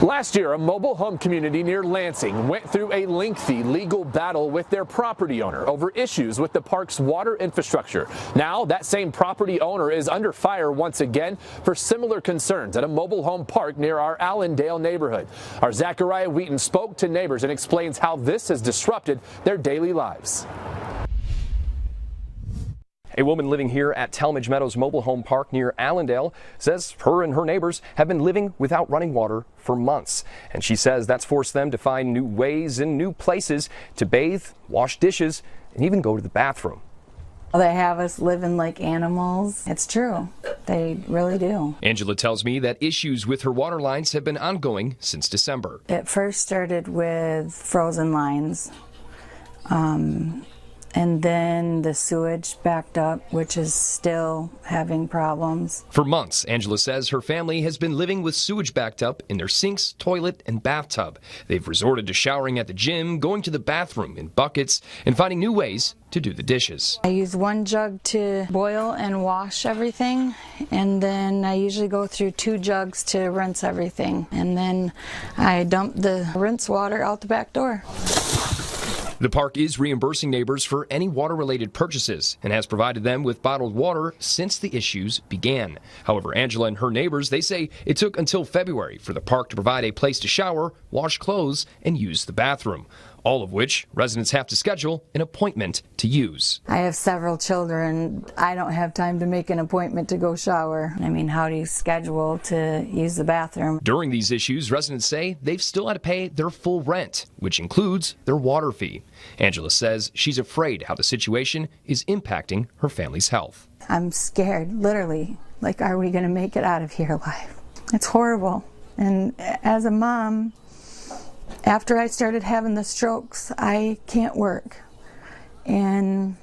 Last year, a mobile home community near Lansing went through a lengthy legal battle with their property owner over issues with the park's water infrastructure. Now, that same property owner is under fire once again for similar concerns at a mobile home park near our Allendale neighborhood. Our Zachariah Wheaton spoke to neighbors and explains how this has disrupted their daily lives. A woman living here at Talmadge Meadows Mobile Home Park near Allendale says her and her neighbors have been living without running water for months. And she says that's forced them to find new ways and new places to bathe, wash dishes, and even go to the bathroom. They have us living like animals. It's true. They really do. Angela tells me that issues with her water lines have been ongoing since December. It first started with frozen lines. And then the sewage backed up, which is still having problems. For months, Angela says her family has been living with sewage backed up in their sinks, toilet, and bathtub. They've resorted to showering at the gym, going to the bathroom in buckets, and finding new ways to do the dishes. I use one jug to boil and wash everything, and then I usually go through 2 jugs to rinse everything. And then I dump the rinse water out the back door. The park is reimbursing neighbors for any water-related purchases and has provided them with bottled water since the issues began. However, Angela and her neighbors, they say it took until February for the park to provide a place to shower, wash clothes, and use the bathroom, all of which residents have to schedule an appointment to use. I have several children. I don't have time to make an appointment to go shower. I mean, how do you schedule to use the bathroom? During these issues, residents say they've still had to pay their full rent, which includes their water fee. Angela says she's afraid how the situation is impacting her family's health. I'm scared, literally. Like, are we going to make it out of here alive? It's horrible. And as a mom, after I started having the strokes, I can't work and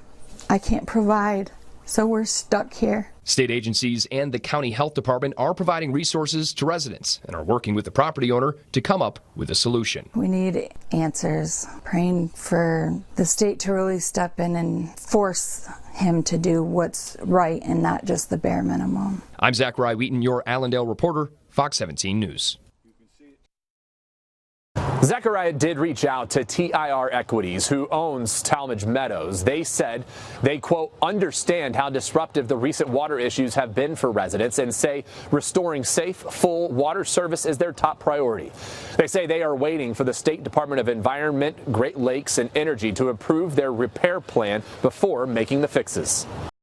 I can't provide, so we're stuck here. State agencies and the county health department are providing resources to residents and are working with the property owner to come up with a solution. We need answers. Praying for the state to really step in and force him to do what's right and not just the bare minimum. I'm Zachariah Wheaton, your Allendale reporter, Fox 17 News. Zachariah did reach out to TIR Equities, who owns Talmadge Meadows. They said they, quote, understand how disruptive the recent water issues have been for residents and say restoring safe, full water service is their top priority. They say they are waiting for the State Department of Environment, Great Lakes, and Energy to approve their repair plan before making the fixes.